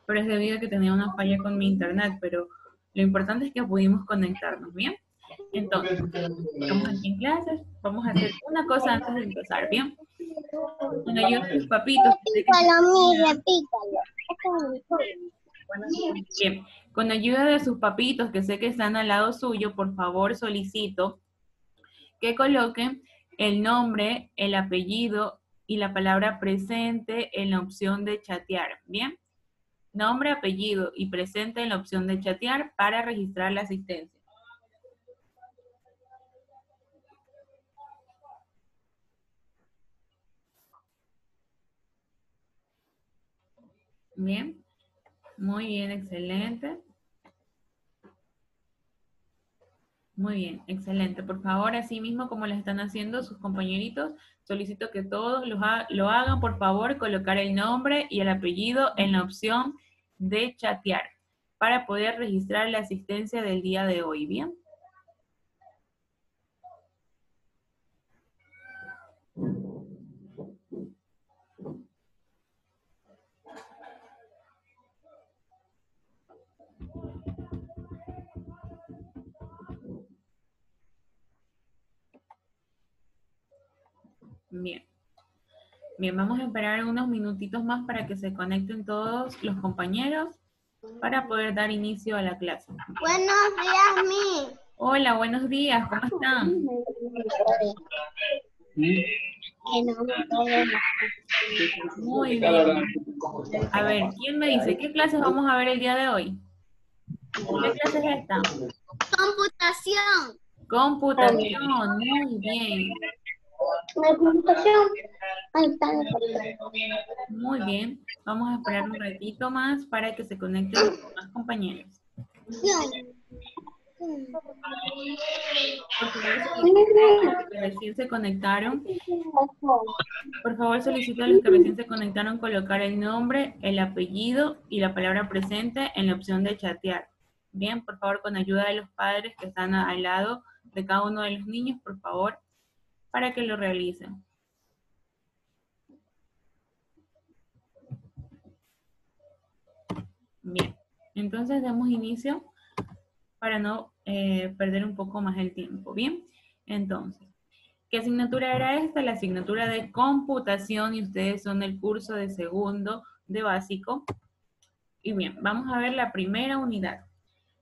pero es debido a que tenía una falla con mi internet, pero lo importante es que pudimos conectarnos, ¿bien? Entonces, estamos aquí en clases, vamos a hacer una cosa antes de empezar, ¿bien? Con ayuda de sus papitos, que sé que bien, con ayuda de sus papitos, que sé que están al lado suyo, por favor solicito que coloquen el nombre, el apellido y la palabra presente en la opción de chatear, ¿bien? Nombre, apellido y presente en la opción de chatear para registrar la asistencia. Bien, muy bien, excelente. Muy bien, excelente. Por favor, así mismo como lo están haciendo sus compañeritos, solicito que todos lo hagan, por favor, colocar el nombre y el apellido en la opción de chatear para poder registrar la asistencia del día de hoy, ¿bien? Bien. Bien, vamos a esperar unos minutitos más para que se conecten todos los compañeros para poder dar inicio a la clase. Buenos días, Mi. Hola, buenos días, ¿cómo están? Muy bien. A ver, ¿quién me dice qué clases vamos a ver el día de hoy? ¿Qué clase es esta? Computación. Computación, muy bien. La computación. Ahí está. Muy bien. Vamos a esperar un ratito más para que se conecten los demás compañeros. Por favor, solicito a los que recién se conectaron. Por favor, solicito a los que recién se conectaron colocar el nombre, el apellido y la palabra presente en la opción de chatear. Bien, por favor, con ayuda de los padres que están al lado de cada uno de los niños, por favor, para que lo realicen. Bien, entonces demos inicio para no perder un poco más el tiempo. Bien, entonces, ¿qué asignatura era esta? La asignatura de computación y ustedes son del curso de segundo de básico. Y bien, vamos a ver la primera unidad.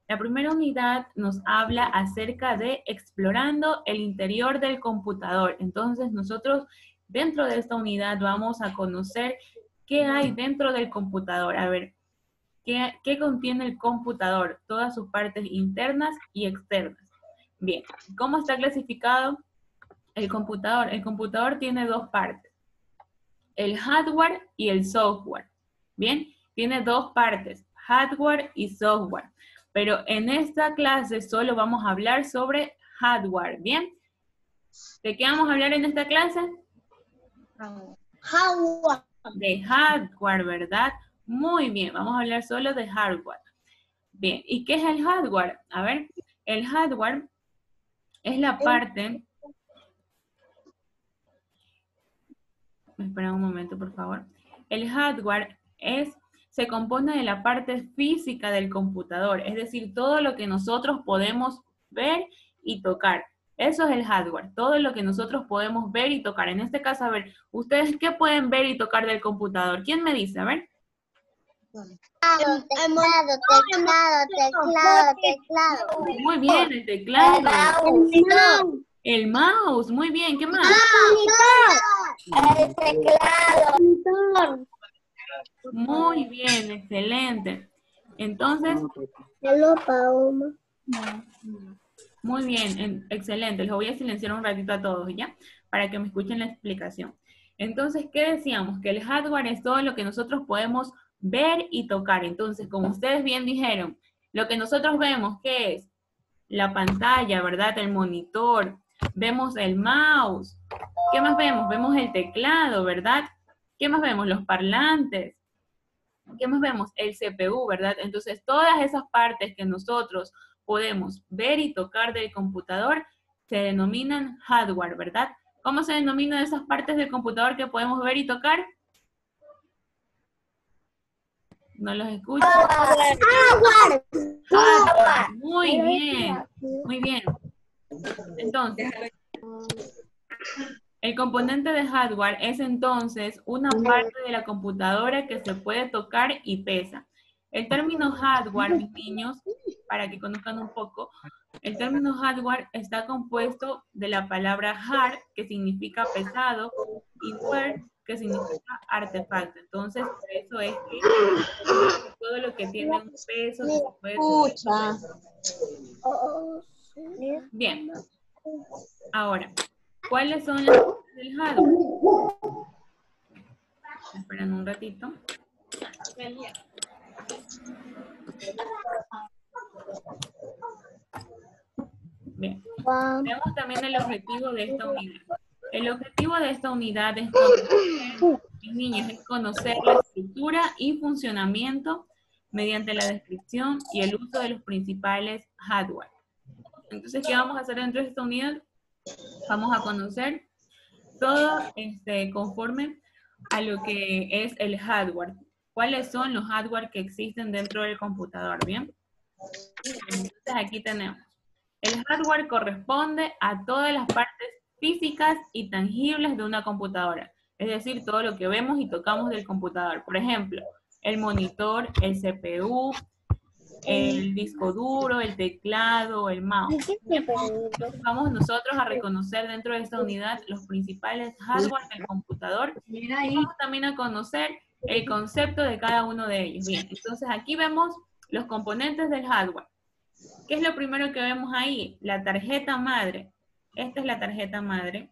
La primera unidad nos habla acerca de explorando el interior del computador. Entonces nosotros dentro de esta unidad vamos a conocer qué hay dentro del computador. A ver, ¿qué contiene el computador? Todas sus partes internas y externas. Bien, ¿cómo está clasificado el computador? El computador tiene dos partes, el hardware y el software. Bien, tiene dos partes, hardware y software. Pero en esta clase solo vamos a hablar sobre hardware, ¿bien? ¿De qué vamos a hablar en esta clase? Hardware. De hardware, ¿verdad? Muy bien, vamos a hablar solo de hardware. Bien, ¿y qué es el hardware? A ver, el hardware es la parte... Espera un momento, por favor. El hardware se compone de la parte física del computador, es decir, todo lo que nosotros podemos ver y tocar. Eso es el hardware, todo lo que nosotros podemos ver y tocar. En este caso, a ver, ¿ustedes qué pueden ver y tocar del computador? ¿Quién me dice? A ver. Teclado. Muy bien, el teclado. El mouse, muy bien, ¿qué más? El teclado. Muy bien, excelente. Entonces, muy bien, excelente. Los voy a silenciar un ratito a todos, ¿ya? Para que me escuchen la explicación. Entonces, ¿qué decíamos? Que el hardware es todo lo que nosotros podemos ver y tocar. Entonces, como ustedes bien dijeron, lo que nosotros vemos, ¿qué es? La pantalla, ¿verdad? El monitor. Vemos el mouse. ¿Qué más vemos? Vemos el teclado, ¿verdad? ¿Qué más vemos? Los parlantes. ¿Qué más vemos? El CPU, ¿verdad? Entonces, todas esas partes que nosotros podemos ver y tocar del computador se denominan hardware, ¿verdad? ¿Cómo se denominan esas partes del computador que podemos ver y tocar? No los escucho. Hardware. Muy bien, muy bien. Entonces, el componente de hardware es entonces una parte de la computadora que se puede tocar y pesa. El término hardware, mis niños, para que conozcan un poco, el término hardware está compuesto de la palabra hard, que significa pesado, y ware, que significa artefacto. Entonces, por eso es que todo lo que tiene un peso que se puede tocar. Bien. Ahora, ¿cuáles son las cosas del hardware? Esperen un ratito. Bien. Veamos también el objetivo de esta unidad. El objetivo de esta unidad es conocer, mis niños, es conocer la estructura y funcionamiento mediante la descripción y el uso de los principales hardware. Entonces, ¿qué vamos a hacer dentro de esta unidad? Vamos a conocer todo conforme a lo que es el hardware. ¿Cuáles son los hardware que existen dentro del computador? ¿Bien? Entonces, aquí tenemos. El hardware corresponde a todas las partes físicas y tangibles de una computadora. Es decir, todo lo que vemos y tocamos del computador. Por ejemplo, el monitor, el CPU, el disco duro, el teclado, el mouse. Vamos nosotros a reconocer dentro de esta unidad los principales hardware del computador. Y vamos también a conocer el concepto de cada uno de ellos. Bien, entonces aquí vemos los componentes del hardware. ¿Qué es lo primero que vemos ahí? La tarjeta madre. Esta es la tarjeta madre.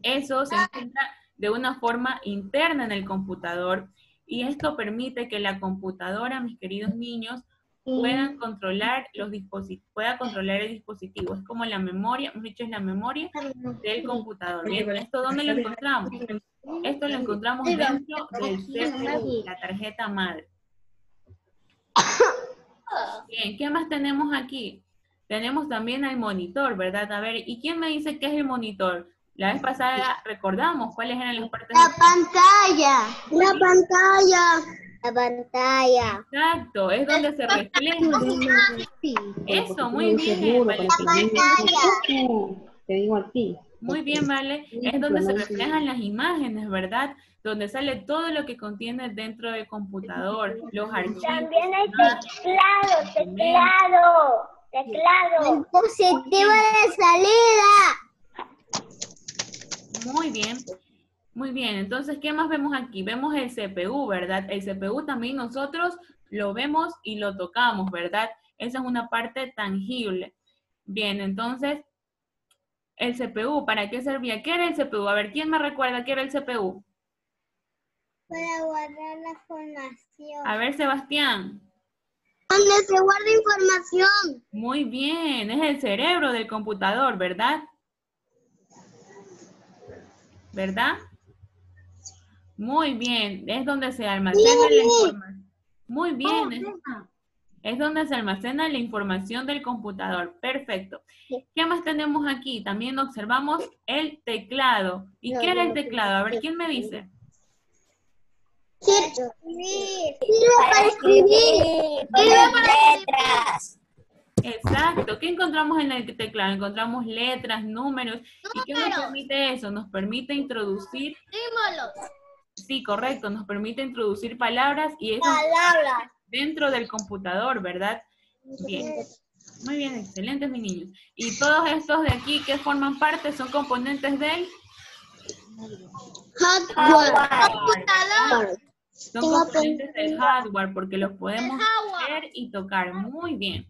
Eso se encuentra de una forma interna en el computador y esto permite que la computadora, mis queridos niños, puedan controlar el dispositivo. Es como la memoria, hemos dicho, es la memoria del computador. Bien, ¿esto dónde lo encontramos? Esto lo encontramos dentro del CPU, la tarjeta madre. Bien, ¿qué más tenemos aquí? Tenemos también el monitor, ¿verdad? A ver, ¿y quién me dice qué es el monitor? La vez pasada recordamos cuáles eran las partes. La pantalla. La pantalla. La pantalla. Exacto, es donde se refleja. Eso, muy bien, Vale. Te digo a ti. Muy bien, Vale. Es donde se reflejan las imágenes, ¿verdad? Donde sale todo lo que contiene dentro del computador, los archivos. También hay teclado. Dispositivo de salida. Muy bien. Muy bien, entonces, ¿qué más vemos aquí? Vemos el CPU, ¿verdad? El CPU también nosotros lo vemos y lo tocamos, ¿verdad? Esa es una parte tangible. Bien, entonces, el CPU, ¿para qué servía? ¿Qué era el CPU? A ver, ¿quién me recuerda qué era el CPU? Para guardar la información. A ver, Sebastián. Donde se guarda información. Muy bien, es el cerebro del computador, ¿verdad? ¿Verdad? Muy bien, es donde se almacena la información. Muy bien, es donde se almacena la información del computador. Perfecto. ¿Qué más tenemos aquí? También observamos el teclado. ¿Y qué era el teclado? A ver, ¿quién me dice? Sirve para escribir. Letras. Exacto. ¿Qué encontramos en el teclado? Encontramos letras, números. ¿Y qué nos permite eso? Nos permite introducir... Símbolos. Sí, correcto. Nos permite introducir palabras y eso dentro del computador, ¿verdad? Bien. Muy bien, excelentes, mis niños. Y todos estos de aquí que forman parte son componentes del... Computador. Son componentes del hardware porque los podemos ver y tocar. Muy bien.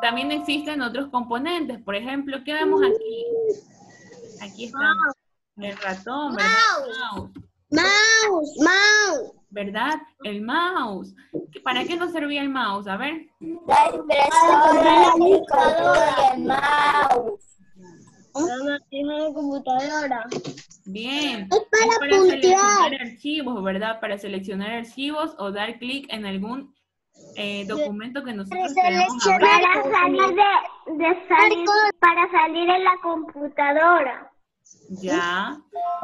También existen otros componentes. Por ejemplo, ¿qué vemos aquí? Aquí está el ratón, ¿verdad? Mouse. ¿Verdad? El mouse. ¿Para qué nos servía el mouse? A ver. La impresora, el mouse. Una computadora. Bien. Es para seleccionar archivos, ¿verdad? Para seleccionar archivos o dar clic en algún documento que nosotros queremos abrir. Para salir en la computadora. Ya.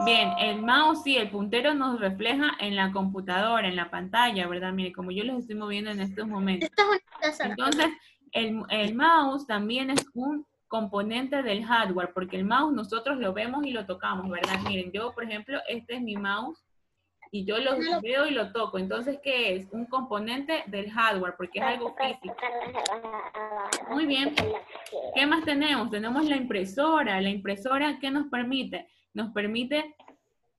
Bien, el mouse, sí, el puntero nos refleja en la computadora, en la pantalla, ¿verdad? Mire, como yo los estoy moviendo en estos momentos. Entonces, el mouse también es un componente del hardware, porque el mouse nosotros lo vemos y lo tocamos, ¿verdad? Miren, yo, por ejemplo, este es mi mouse y yo lo veo y lo toco. Entonces, ¿qué es? Un componente del hardware, porque es algo físico. Muy bien. ¿Qué más tenemos? Tenemos la impresora. La impresora, ¿qué nos permite? Nos permite...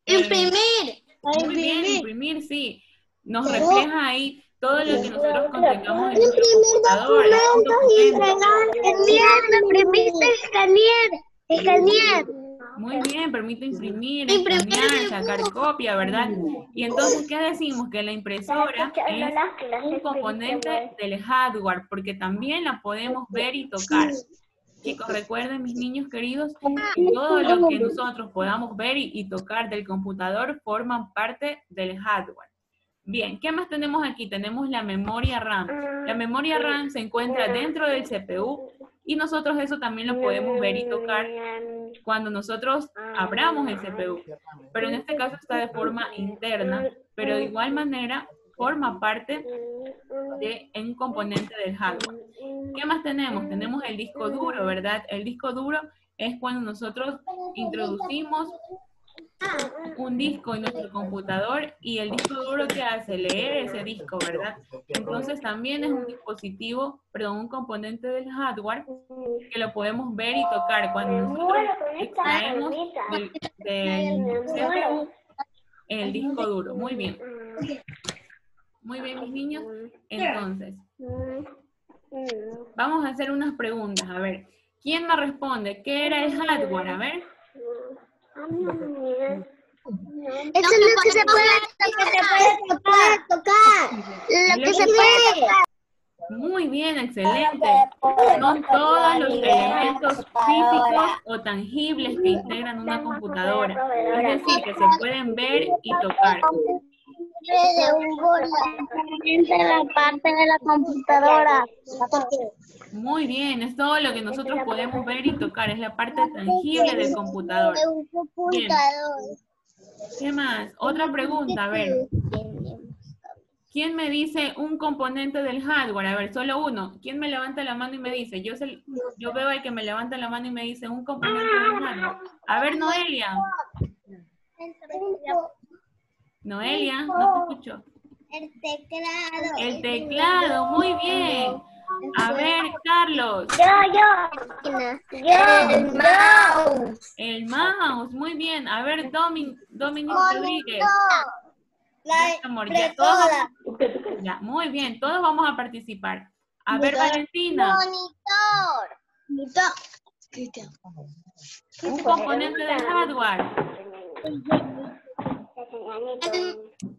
Imprimir. Muy bien, imprimir, sí. Nos refleja ahí todo lo que nosotros contengamos en nuestro computador. Escanear. Muy bien, permite imprimir, escanear, sacar copia, ¿verdad? Y entonces, ¿qué decimos? Que la impresora es un componente del hardware, porque también la podemos ver y tocar. Chicos, recuerden, mis niños queridos, que todo lo que nosotros podamos ver y tocar del computador forman parte del hardware. Bien, ¿qué más tenemos aquí? Tenemos la memoria RAM. La memoria RAM se encuentra dentro del CPU y nosotros eso también lo podemos ver y tocar cuando nosotros abramos el CPU. Pero en este caso está de forma interna, pero de igual manera forma parte de un componente del hardware. ¿Qué más tenemos? Tenemos el disco duro, ¿verdad? El disco duro es cuando nosotros introducimos un disco en nuestro computador y el disco duro que hace leer ese disco, ¿verdad? Entonces también es un dispositivo, perdón, un componente del hardware que lo podemos ver y tocar cuando nosotros extraemos del CPU el disco duro. Muy bien. Muy bien, mis niños. Entonces, vamos a hacer unas preguntas. A ver, ¿quién me responde? ¿Qué era el hardware? A ver. Eso es lo que se puede tocar. Lo que se puede tocar. Muy bien, excelente. Son todos los elementos físicos o tangibles que integran una computadora. Es decir, que se pueden ver y tocar. De la parte de la computadora. Muy bien, es todo lo que nosotros podemos ver y tocar. Es la parte tangible del computador. Bien. ¿Qué más? Otra pregunta, a ver. ¿Quién me dice un componente del hardware? A ver, solo uno. ¿Quién me levanta la mano y me dice? Yo veo al que me levanta la mano y me dice un componente del hardware. A ver, Noelia. Noelia, no te escucho. El teclado. El teclado, muy bien. A ver, Carlos. El mouse. El mouse, muy bien. A ver, Dominic Rodríguez. Ya, muy bien, todos vamos a participar. A ver, Valentina. Monitor. Un componente del hardware.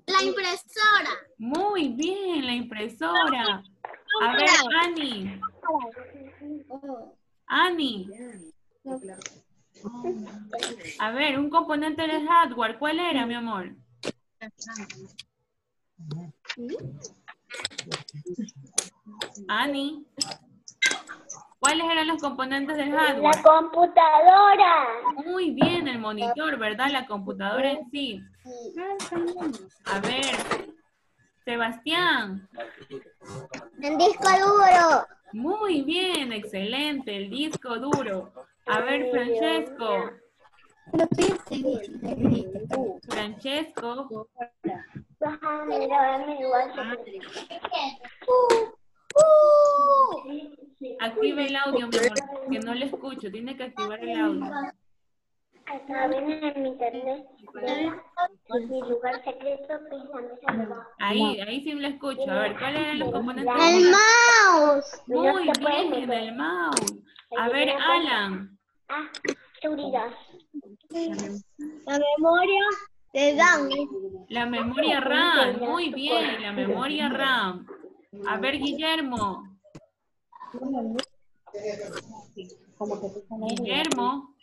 La impresora. Muy bien, la impresora. A ver, Ani. A ver, un componente del hardware. ¿Cuál era, mi amor? Ani. ¿Cuáles eran los componentes del hardware? La computadora. Muy bien, el monitor, ¿verdad? La computadora en sí. A ver, Sebastián. El disco duro. Muy bien, excelente, el disco duro. A ver, Francesco. Francesco. Activa el audio, mi amor, que no le escucho. Tiene que activar el audio. Ahí sí le escucho. A ver, ¿cuáles eran los componentes? El mouse. Muy bien, el mouse. A ver, Alan. La memoria de RAM. La memoria RAM. Muy bien, la memoria RAM. A ver, Guillermo. Guillermo.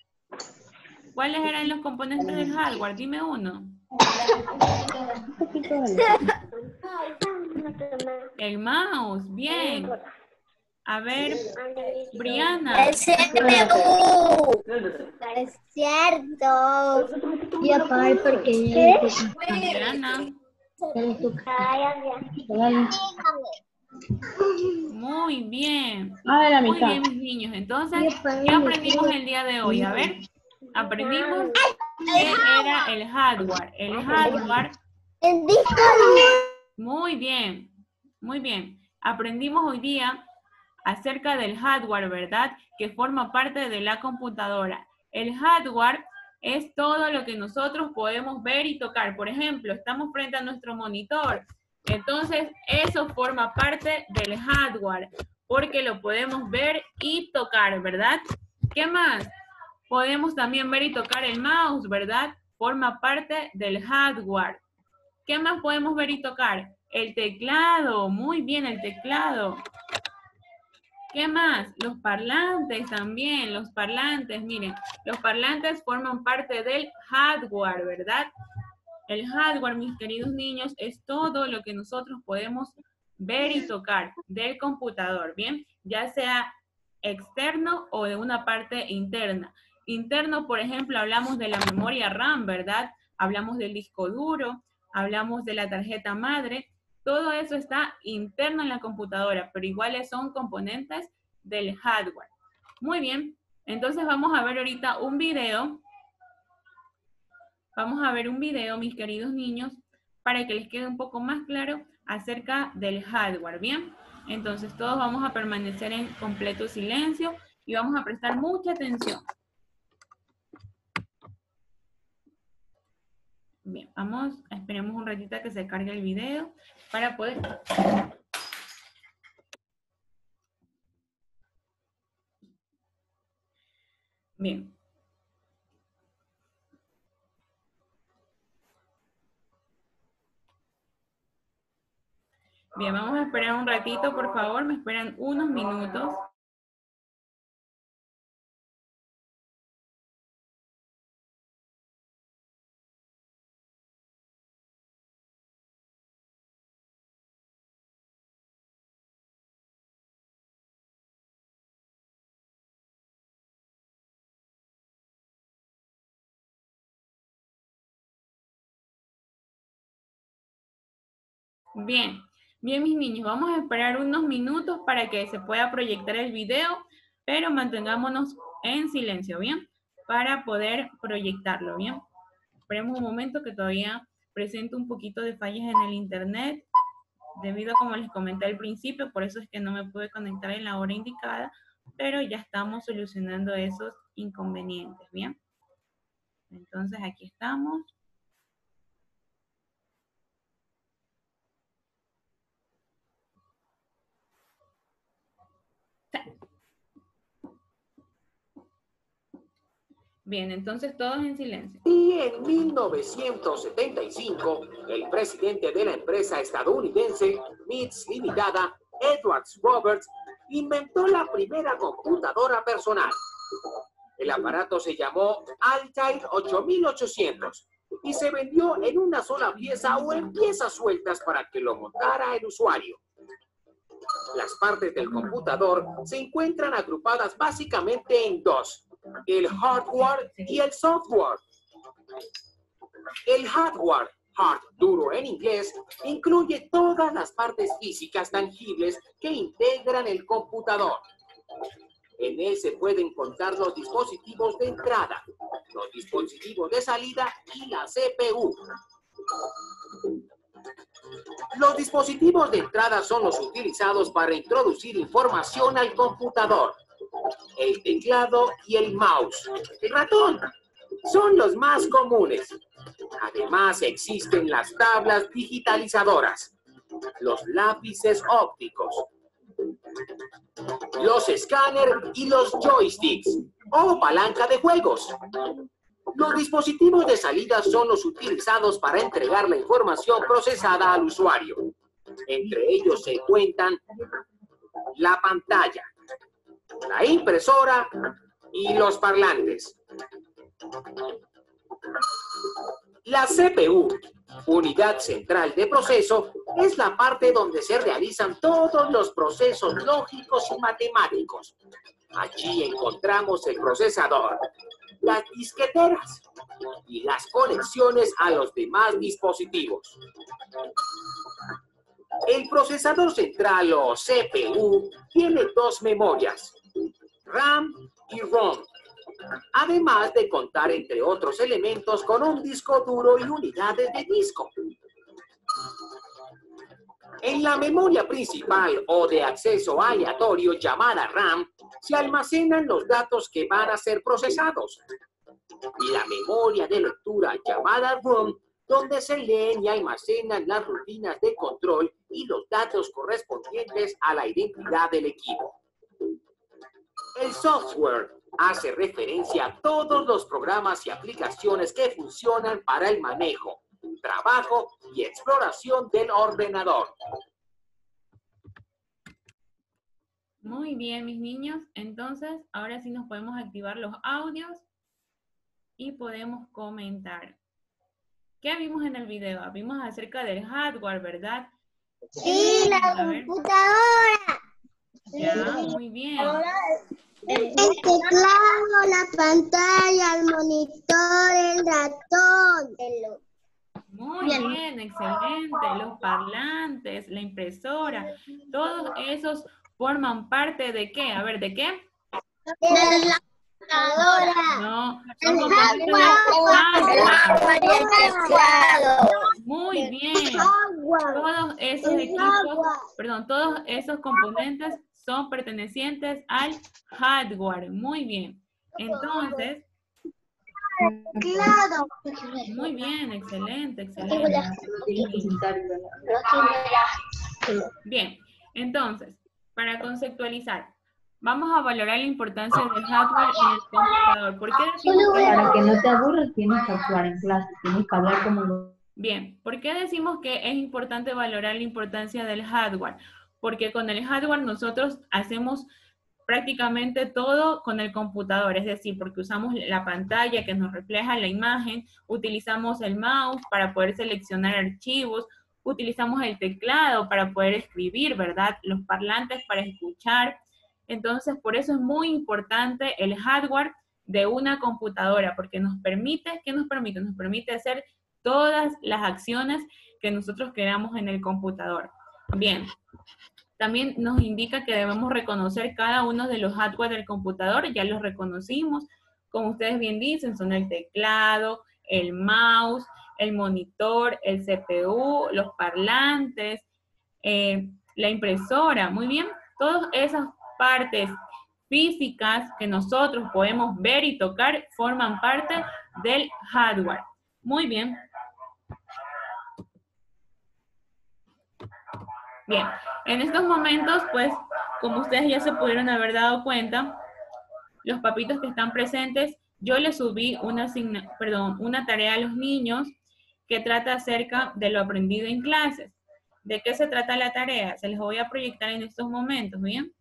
¿Cuáles eran los componentes del hardware? Dime uno. El mouse, bien. A ver, Briana. El CPU. Es cierto. Y aparte porque Briana. Muy bien. de la Muy mitad. bien, mis niños. Entonces, ¿qué aprendimos el día de hoy? A ver, aprendimos qué era el hardware. El hardware. El disco. Muy bien, muy bien. Aprendimos hoy día acerca del hardware, ¿verdad? Que forma parte de la computadora. El hardware es todo lo que nosotros podemos ver y tocar. Por ejemplo, estamos frente a nuestro monitor. Entonces, eso forma parte del hardware, porque lo podemos ver y tocar, ¿verdad? ¿Qué más? Podemos también ver y tocar el mouse, ¿verdad? Forma parte del hardware. ¿Qué más podemos ver y tocar? El teclado, muy bien, el teclado. ¿Qué más? Los parlantes también, los parlantes, miren, los parlantes forman parte del hardware, ¿verdad? El hardware, mis queridos niños, es todo lo que nosotros podemos ver y tocar del computador, ¿bien? Ya sea externo o de una parte interna. Interno, por ejemplo, hablamos de la memoria RAM, ¿verdad? Hablamos del disco duro, hablamos de la tarjeta madre. Todo eso está interno en la computadora, pero iguales son componentes del hardware. Muy bien, entonces vamos a ver ahorita un video. Vamos a ver un video, mis queridos niños, para que les quede un poco más claro acerca del hardware, ¿bien? Entonces todos vamos a permanecer en completo silencio y vamos a prestar mucha atención. Bien, vamos, esperemos un ratito a que se cargue el video para poder... Bien. Bien, vamos a esperar un ratito, por favor, me esperan unos minutos. Bien, bien mis niños, vamos a esperar unos minutos para que se pueda proyectar el video, pero mantengámonos en silencio, ¿bien? Para poder proyectarlo, ¿bien? Esperemos un momento que todavía presento un poquito de fallas en el internet, debido a como les comenté al principio, por eso es que no me pude conectar en la hora indicada, pero ya estamos solucionando esos inconvenientes, ¿bien? Entonces aquí estamos. Bien, entonces todos en silencio. Y en 1975, el presidente de la empresa estadounidense MITS Limitada, Edward Roberts, inventó la primera computadora personal. El aparato se llamó Altair 8800 y se vendió en una sola pieza o en piezas sueltas para que lo montara el usuario. Las partes del computador se encuentran agrupadas básicamente en dos: el hardware y el software. El hardware, hard duro en inglés, incluye todas las partes físicas tangibles que integran el computador. En él se pueden contar los dispositivos de entrada, los dispositivos de salida y la CPU. Los dispositivos de entrada son los utilizados para introducir información al computador. El teclado y el mouse. El ratón son los más comunes. Además existen las tablas digitalizadoras, los lápices ópticos, los escáneres y los joysticks o palanca de juegos. Los dispositivos de salida son los utilizados para entregar la información procesada al usuario. Entre ellos se cuentan la pantalla, la impresora y los parlantes. La CPU, unidad central de proceso, es la parte donde se realizan todos los procesos lógicos y matemáticos. Allí encontramos el procesador, las disqueteras y las conexiones a los demás dispositivos. El procesador central o CPU tiene dos memorias, RAM y ROM, además de contar, entre otros elementos, con un disco duro y unidades de disco. En la memoria principal o de acceso aleatorio llamada RAM, se almacenan los datos que van a ser procesados. Y la memoria de lectura llamada ROM, donde se leen y almacenan las rutinas de control y los datos correspondientes a la identidad del equipo. El software hace referencia a todos los programas y aplicaciones que funcionan para el manejo, trabajo y exploración del ordenador. Muy bien, mis niños. Entonces, ahora sí nos podemos activar los audios y podemos comentar. ¿Qué vimos en el video? Vimos acerca del hardware, ¿verdad? Sí, la computadora. Ya, muy bien. El teclado, la pantalla, el monitor, el ratón. Muy bien, excelente. Los parlantes, la impresora, todos esos forman parte de ¿qué? A ver, ¿de qué? De la computadora. No, El son componentes del hardware. Muy bien. Todos esos equipos, perdón, todos esos componentes son pertenecientes al hardware. Muy bien. Entonces, Claro. muy bien, excelente, excelente. Bien, entonces, para conceptualizar, vamos a valorar la importancia del hardware en el computador. ¿Por qué decimos que... Para que no te aburras, tienes que actuar en clase, tienes que hablar como lo... Bien, ¿por qué decimos que es importante valorar la importancia del hardware? Porque con el hardware nosotros hacemos prácticamente todo con el computador, es decir, porque usamos la pantalla que nos refleja la imagen, utilizamos el mouse para poder seleccionar archivos, utilizamos el teclado para poder escribir, ¿verdad? Los parlantes para escuchar. Entonces, por eso es muy importante el hardware de una computadora, porque nos permite, ¿qué nos permite? Nos permite hacer todas las acciones que nosotros queramos en el computador. Bien, también nos indica que debemos reconocer cada uno de los hardware del computador, ya los reconocimos, como ustedes bien dicen, son el teclado, el mouse, el monitor, el CPU, los parlantes, la impresora, muy bien, todas esas partes físicas que nosotros podemos ver y tocar forman parte del hardware. Muy bien. Bien, en estos momentos, pues, como ustedes ya se pudieron haber dado cuenta, los papitos que están presentes, yo les subí una tarea a los niños que trata acerca de lo aprendido en clases. ¿De qué se trata la tarea? Se les voy a proyectar en estos momentos, ¿bien?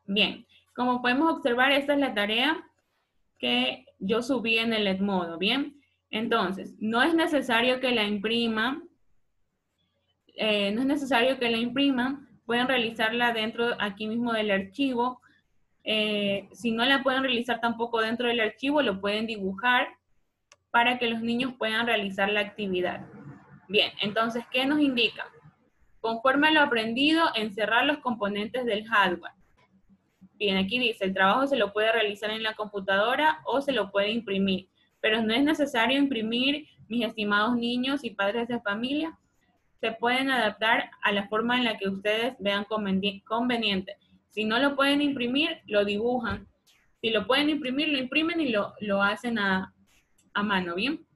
Bien, como podemos observar, esta es la tarea que yo subí en el Edmodo, ¿bien? Entonces, no es necesario que la impriman, pueden realizarla dentro, aquí mismo del archivo. Si no la pueden realizar tampoco dentro del archivo, lo pueden dibujar para que los niños puedan realizar la actividad. Bien, entonces, ¿qué nos indica? Conforme a lo aprendido, encerrar los componentes del hardware. Bien, aquí dice, el trabajo se lo puede realizar en la computadora o se lo puede imprimir, pero no es necesario imprimir, mis estimados niños y padres de familia. Se pueden adaptar a la forma en la que ustedes vean conveniente. Si no lo pueden imprimir, lo dibujan. Si lo pueden imprimir, lo imprimen y lo hacen a mano, ¿bien?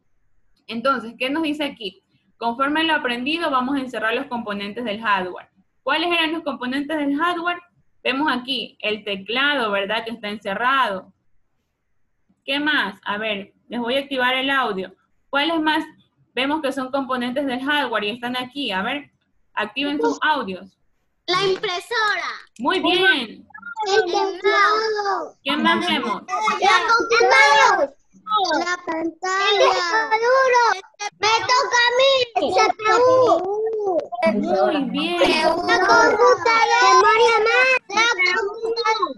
Entonces, ¿qué nos dice aquí? Conforme a lo aprendido, vamos a encerrar los componentes del hardware. ¿Cuáles eran los componentes del hardware? Vemos aquí el teclado, ¿verdad? Que está encerrado. ¿Qué más? A ver, les voy a activar el audio. ¿Cuáles más? Vemos que son componentes del hardware y están aquí. A ver, activen sus audios. La impresora. Muy bien. ¿Qué más vemos? La pantalla. Me toca a mí. CPU. Muy bien. La computadora. La computadora.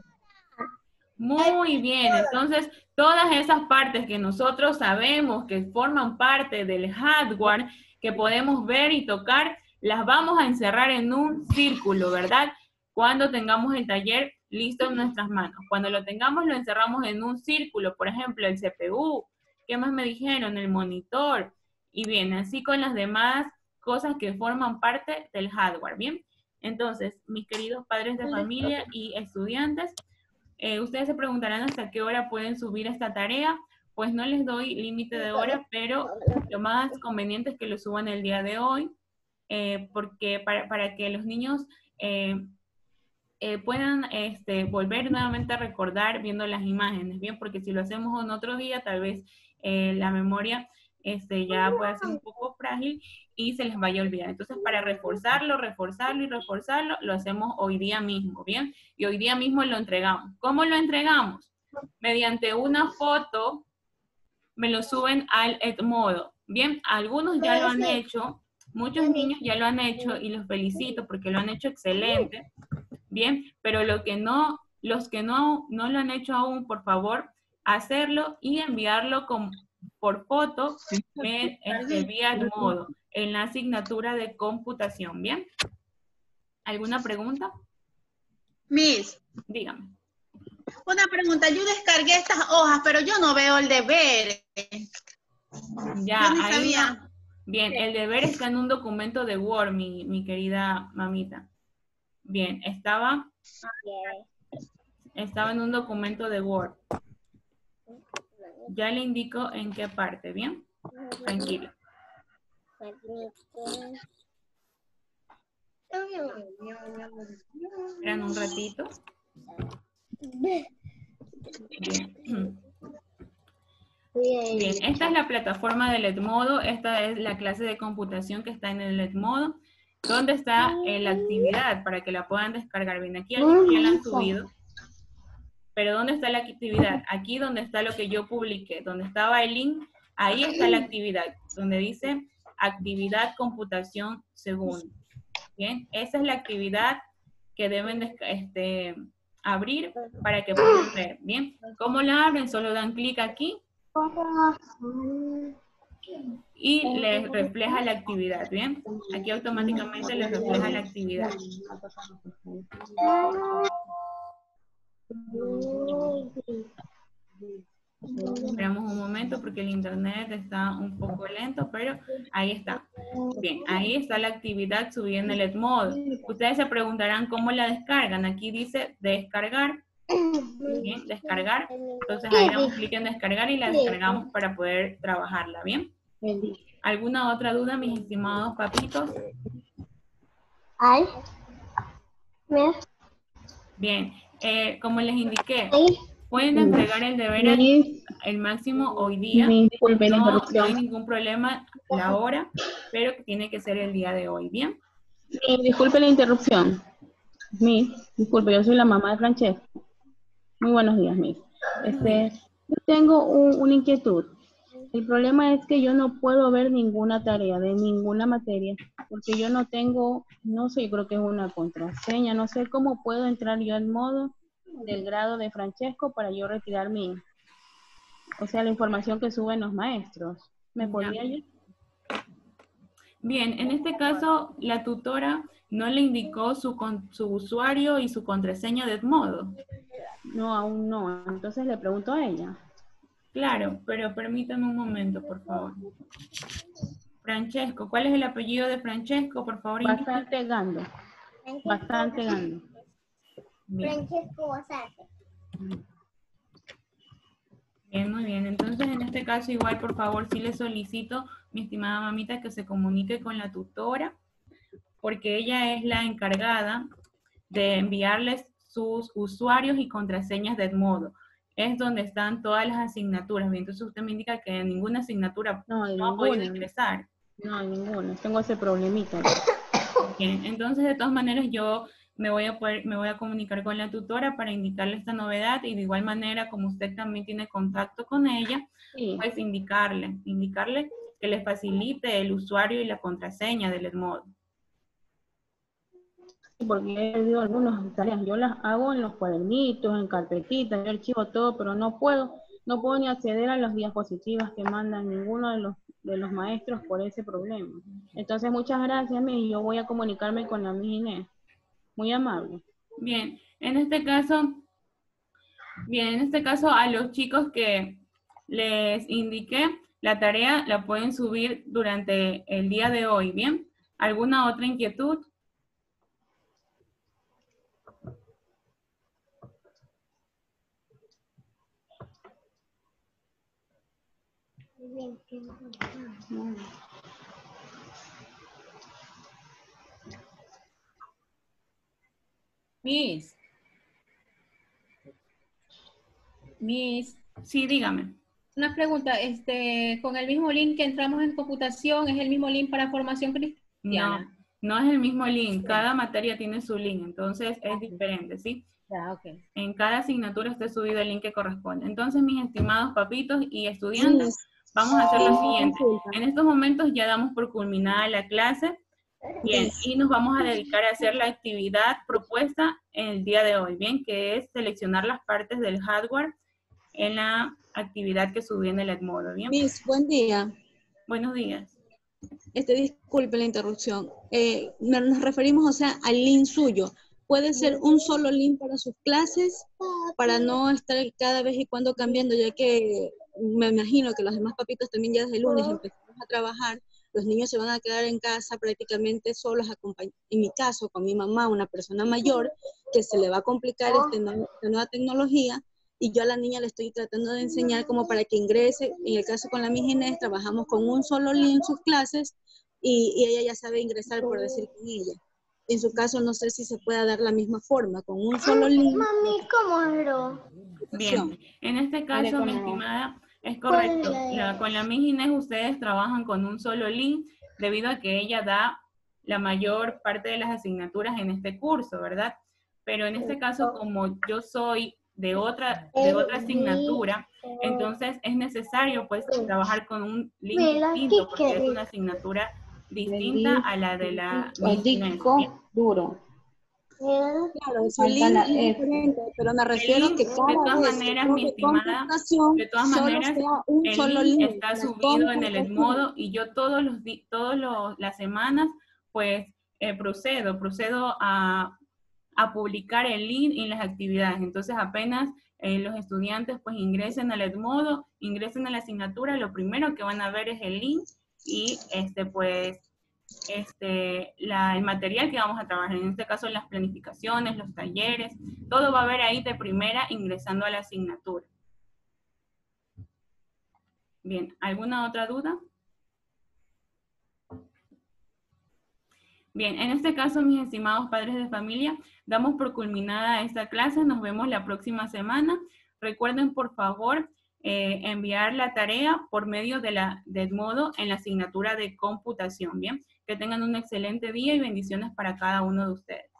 Muy bien. Entonces, todas esas partes que nosotros sabemos que forman parte del hardware, que podemos ver y tocar, las vamos a encerrar en un círculo, ¿verdad? Cuando tengamos el taller listo en nuestras manos. Cuando lo tengamos, lo encerramos en un círculo. Por ejemplo, el CPU. ¿Qué más me dijeron? El monitor. Y bien, así con las demás cosas que forman parte del hardware, ¿bien? Entonces, mis queridos padres de familia y estudiantes, ustedes se preguntarán hasta qué hora pueden subir esta tarea. Pues no les doy límite de hora, pero lo más conveniente es que lo suban el día de hoy, porque para que los niños puedan volver nuevamente a recordar viendo las imágenes, ¿bien? Porque si lo hacemos en otro día, tal vez la memoria ya puede ser un poco frágil y se les vaya a olvidar. Entonces, para reforzarlo, lo hacemos hoy día mismo, ¿bien? Y hoy día mismo lo entregamos. ¿Cómo lo entregamos? Mediante una foto, me lo suben al Edmodo, ¿bien? Algunos ya lo han hecho, muchos niños ya lo han hecho y los felicito porque lo han hecho excelente, ¿bien? Pero los que no lo han hecho aún, por favor, hacerlo y enviarlo por foto vía Edmodo en la asignatura de computación, ¿bien? ¿Alguna pregunta? Miss, Dígame. una pregunta. Yo descargué estas hojas, pero yo no veo el deber. Ya, Yo ni ahí sabía. no. Bien, el deber está en un documento de Word, mi querida mamita. Bien, estaba en un documento de Word. Ya le indico en qué parte, ¿bien? Tranquilo. Esperan un ratito. Bien. Bien, esta es la plataforma del Edmodo. Esta es la clase de computación que está en el Edmodo. ¿Dónde está la actividad? Para que la puedan descargar. Bien, aquí algunos ya la han subido. Pero ¿dónde está la actividad? Aquí donde está lo que yo publiqué, donde estaba el link, ahí está la actividad, donde dice actividad computación segundo. Bien, esa es la actividad que deben abrir para que puedan ver. Bien, ¿cómo la abren? Solo dan clic aquí y les refleja la actividad. Bien, aquí automáticamente les refleja la actividad. Esperamos un momento porque el internet está un poco lento, pero ahí está. Bien, ahí está la actividad subida en el Edmodo. Ustedes se preguntarán cómo la descargan. Aquí dice descargar. Bien, descargar. Entonces ahí damos clic en descargar y la descargamos para poder trabajarla. Bien. ¿Alguna otra duda, mis estimados papitos? Ay. Bien, como les indiqué, pueden entregar el deber el máximo hoy día. No hay ningún problema la hora, pero que tiene que ser el día de hoy, ¿bien? Disculpe la interrupción. Disculpe, yo soy la mamá de Francesco. Muy buenos días, Miss. Yo tengo una inquietud. El problema es que yo no puedo ver ninguna tarea de ninguna materia, porque yo no tengo, no sé, yo creo que es una contraseña, no sé cómo puedo entrar yo al modo del grado de Francesco para yo retirar la información que suben los maestros. ¿Me podría ayudar? Bien, en este caso, la tutora no le indicó su usuario y su contraseña de Edmodo. No, aún no. Entonces le pregunto a ella. Claro, pero permítame un momento, por favor. Francesco, ¿cuál es el apellido de Francesco, por favor? Bastante Gando. Bastante Gando. Francesco Bastante. Bien, muy bien. Entonces, en este caso, igual, por favor, sí le solicito, mi estimada mamita, que se comunique con la tutora, porque ella es la encargada de enviarles sus usuarios y contraseñas de Edmodo. Es donde están todas las asignaturas. Bien, entonces usted me indica que en ninguna asignatura no ha podido ingresar. No, ninguna. Tengo ese problemita. Bien, entonces de todas maneras yo me voy a comunicar con la tutora para indicarle esta novedad y de igual manera, como usted también tiene contacto con ella, Sí. pues indicarle que le facilite el usuario y la contraseña del Edmodo. Porque he perdido algunas tareas, yo las hago en los cuadernitos, en carpetitas, yo archivo todo, pero no puedo ni acceder a las diapositivas que mandan ninguno de los maestros por ese problema. Entonces, muchas gracias, Miss, yo voy a comunicarme con la Miss Inés. Muy amable. Bien, en este caso a los chicos que les indiqué, la tarea la pueden subir durante el día de hoy, ¿bien? ¿Alguna otra inquietud? Miss, Sí, dígame. una pregunta, con el mismo link que entramos en computación, ¿es el mismo link para formación No, cristiana? no es el mismo link. Cada materia tiene su link, entonces es diferente, ¿sí? Ya, ok. En cada asignatura está subido el link que corresponde. Entonces, mis estimados papitos y estudiantes, vamos a hacer lo siguiente. En estos momentos ya damos por culminada la clase. Bien, y nos vamos a dedicar a hacer la actividad propuesta en el día de hoy, bien, que es seleccionar las partes del hardware en la actividad que subí en el Edmodo, bien. Miss, buen día. Buenos días. Disculpe la interrupción. Nos referimos, o sea, al link suyo. ¿Puede ser un solo link para sus clases? Para no estar cada vez y cuando cambiando, ya que me imagino que los demás papitos también ya desde el lunes empezamos a trabajar. Los niños se van a quedar en casa prácticamente solos, en mi caso, con mi mamá, una persona mayor, que se le va a complicar esta nueva tecnología, y yo a la niña le estoy tratando de enseñar como para que ingrese. En el caso con la Miss Inés, trabajamos con un solo link en sus clases, y ella ya sabe ingresar, por decir, con ella. En su caso, no sé si se puede dar la misma forma, con un solo link. Mami, ¿cómo era? Bien, en este caso, mi estimada, es correcto. Con la Miss Inés ustedes trabajan con un solo link debido a que ella da la mayor parte de las asignaturas en este curso, ¿verdad? Pero en este caso, como yo soy de otra asignatura, entonces es necesario pues trabajar con un link distinto porque es una asignatura distinta a la de la Miss Inés. disco duro. Claro, su link es diferente, pero me refiero que de todas maneras, mi estimada, de todas maneras, el link está subido en el Edmodo y yo todas las semanas, pues, procedo a publicar el link en las actividades. Entonces, apenas los estudiantes, pues, ingresen al Edmodo, ingresen a la asignatura, lo primero que van a ver es el link y, el material que vamos a trabajar, en este caso las planificaciones, los talleres, todo va a haber ahí de primera ingresando a la asignatura. Bien, ¿alguna otra duda? Bien, en este caso, mis estimados padres de familia, damos por culminada esta clase, nos vemos la próxima semana. Recuerden, por favor, enviar la tarea por medio de Edmodo en la asignatura de computación, ¿bien? Que tengan un excelente día y bendiciones para cada uno de ustedes.